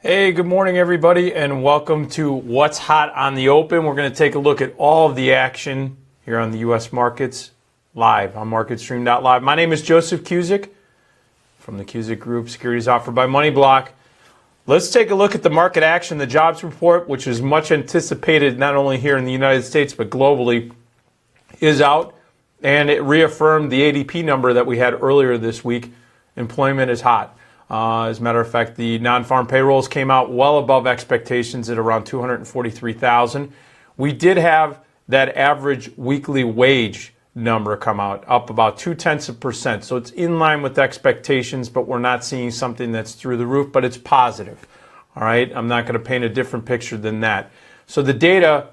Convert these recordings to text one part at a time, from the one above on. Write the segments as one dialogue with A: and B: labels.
A: Hey, good morning, everybody, and welcome to What's Hot on the Open. We're going to take a look at all of the action here on the U.S. markets live on MarketStream.live. My name is Joseph Cusick from the Cusick Group, securities offered by MoneyBlock. Let's take a look at the market action. The jobs report, which is much anticipated not only here in the United States but globally, is out, and it reaffirmed the ADP number that we had earlier this week. Employment is hot. As a matter of fact, the non-farm payrolls came out well above expectations at around 243,000. We did have that average weekly wage number come out, up about 0.2%. So it's in line with expectations, but we're not seeing something that's through the roof, but it's positive. All right, I'm not going to paint a different picture than that. So the data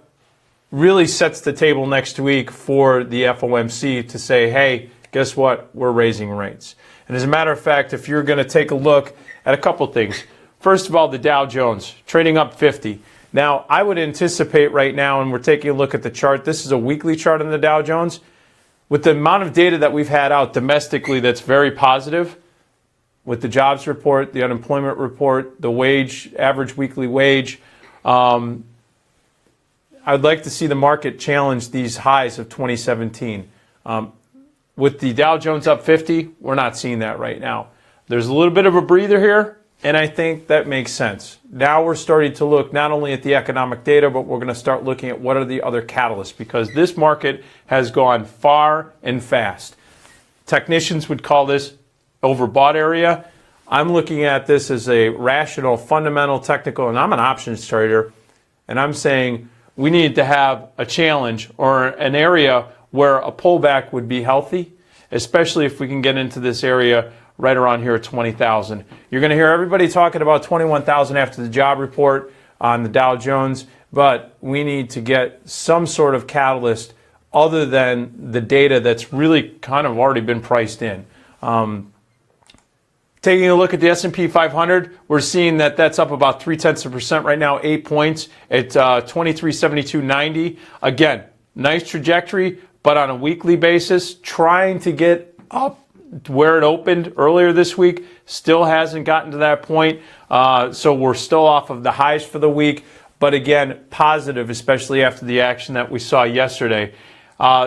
A: really sets the table next week for the FOMC to say, hey, guess what? We're raising rates. And as a matter of fact, if you're going to take a look at a couple things, first of all, the Dow Jones trading up 50. Now, I would anticipate right now, and we're taking a look at the chart, this is a weekly chart on the Dow Jones. With the amount of data that we've had out domestically that's very positive, with the jobs report, the unemployment report, the wage, average weekly wage, I'd like to see the market challenge these highs of 2017. With the Dow Jones up 50, we're not seeing that right now. There's a little bit of a breather here, and I think that makes sense. Now we're starting to look not only at the economic data, but we're going to start looking at what are the other catalysts, because this market has gone far and fast. Technicians would call this overbought area. I'm looking at this as a rational, fundamental, technical, and I'm an options trader, and I'm saying we need to have a challenge or an area where a pullback would be healthy, especially if we can get into this area right around here at 20,000. You're going to hear everybody talking about 21,000 after the job report on the Dow Jones, but we need to get some sort of catalyst other than the data that's really kind of already been priced in. Taking a look at the S&P 500, we're seeing that that's up about 0.3% right now, 8 points at 2372.90. Again, nice trajectory, but on a weekly basis, trying to get up where it opened earlier this week, still hasn't gotten to that point. So we're still off of the highs for the week, but again, positive, especially after the action that we saw yesterday.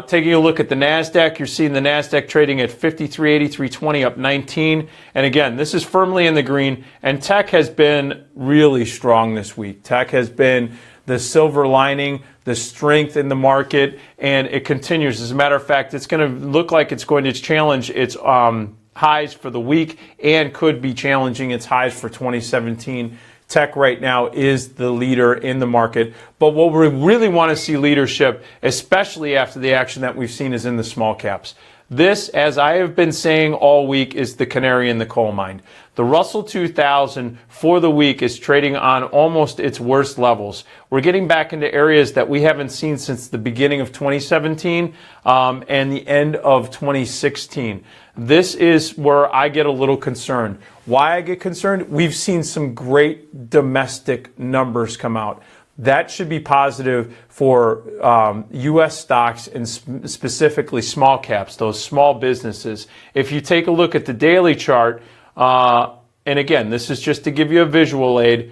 A: Taking a look at the NASDAQ, you're seeing the NASDAQ trading at 5383.20, up 19. And again, this is firmly in the green, and tech has been really strong this week. Tech has been the silver lining, the strength in the market, and it continues. As a matter of fact, it's going to look like it's going to challenge its highs for the week and could be challenging its highs for 2017. Tech right now is the leader in the market. But what we really want to see leadership, especially after the action that we've seen, is in the small caps. This, as I have been saying all week, is the canary in the coal mine. The Russell 2000 for the week is trading on almost its worst levels. We're getting back into areas that we haven't seen since the beginning of 2017 and the end of 2016. This is where I get a little concerned. Why I get concerned? We've seen some great domestic numbers come out. That should be positive for U.S. stocks and specifically small caps, those small businesses. If you take a look at the daily chart, and again, this is just to give you a visual aid.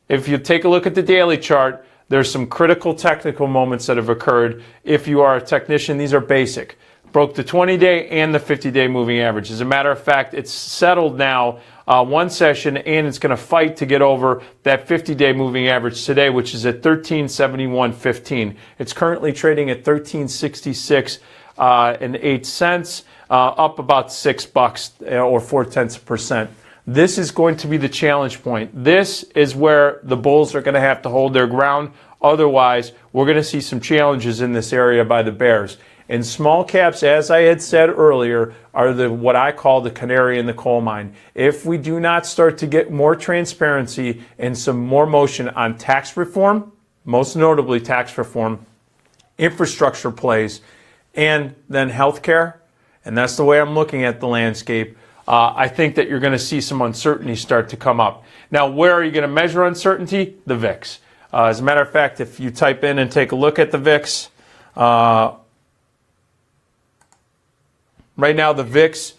A: If you take a look at the daily chart, there's some critical technical moments that have occurred. If you are a technician, these are basic. Broke the 20-day and the 50-day moving average. As a matter of fact, it's settled now one session, and it's going to fight to get over that 50-day moving average today, which is at 1371.15. It's currently trading at 1366 and 8 cents, up about $6 or 0.4%. This is going to be the challenge point. This is where the bulls are going to have to hold their ground. Otherwise, we're going to see some challenges in this area by the bears. And small caps, as I had said earlier, are what I call the canary in the coal mine. If we do not start to get more transparency and some more motion on tax reform, most notably tax reform, infrastructure plays, and then healthcare, and that's the way I'm looking at the landscape, I think that you're going to see some uncertainty start to come up. Now, where are you going to measure uncertainty? The VIX. As a matter of fact, if you type in and take a look at the VIX, right now, the VIX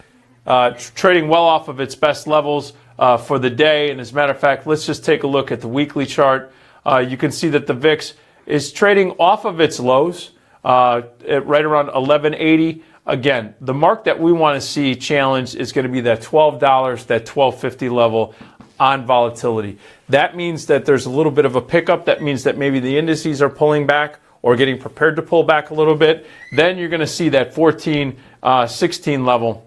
A: trading well off of its best levels. for the day. And as a matter of fact, let's just take a look at the weekly chart. You can see that the VIX is trading off of its lows at right around 1180. Again, the mark that we want to see challenged is going to be that $12, that 1250 level on volatility. That means that there's a little bit of a pickup. That means that maybe the indices are pulling back or getting prepared to pull back a little bit. Then you're going to see that 1416 level.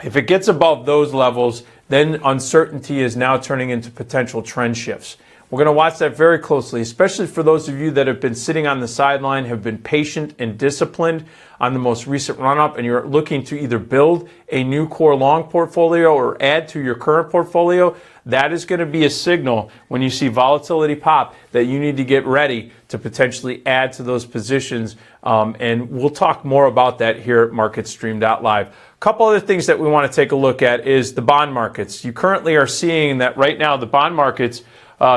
A: If it gets above those levels, then uncertainty is now turning into potential trend shifts. We're going to watch that very closely, especially for those of you that have been sitting on the sideline, have been patient and disciplined on the most recent run-up, and you're looking to either build a new core long portfolio or add to your current portfolio. That is going to be a signal when you see volatility pop that you need to get ready to potentially add to those positions. And we'll talk more about that here at MarketStream.live. A couple other things that we want to take a look at is the bond markets. You currently are seeing that right now the bond markets,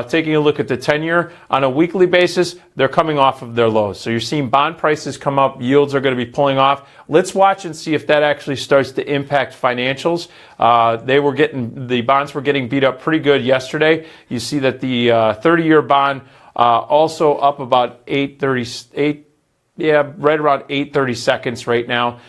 A: taking a look at the 10-year on a weekly basis, they're coming off of their lows. So you're seeing bond prices come up, yields are going to be pulling off. Let's watch and see if that actually starts to impact financials. The bonds were getting beat up pretty good yesterday. You see that the 30-year bond also up about right around 830 seconds right now.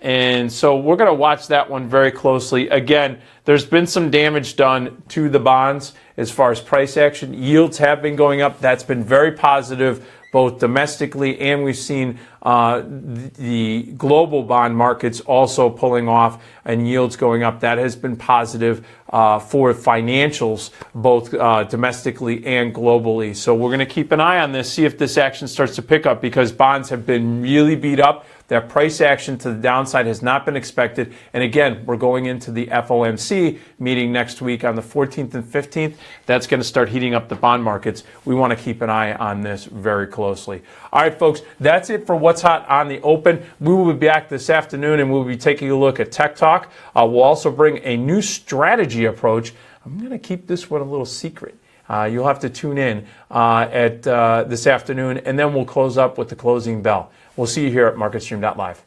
A: And so we're going to watch that one very closely. Again, there's been some damage done to the bonds as far as price action. Yields have been going up. That's been very positive, both domestically, and we've seen the global bond markets also pulling off and yields going up. That has been positive for financials, both domestically and globally. So we're going to keep an eye on this, see if this action starts to pick up, because bonds have been really beat up. That price action to the downside has not been expected. And again, we're going into the FOMC meeting next week on the 14th and 15th. That's going to start heating up the bond markets. We want to keep an eye on this very closely. All right, folks, that's it for What's Hot on the Open. We will be back this afternoon and we'll be taking a look at Tech Talk. We'll also bring a new strategy approach. I'm going to keep this one a little secret. You'll have to tune in at this afternoon, and then we'll close up with the closing bell. We'll see you here at MarketStream.live.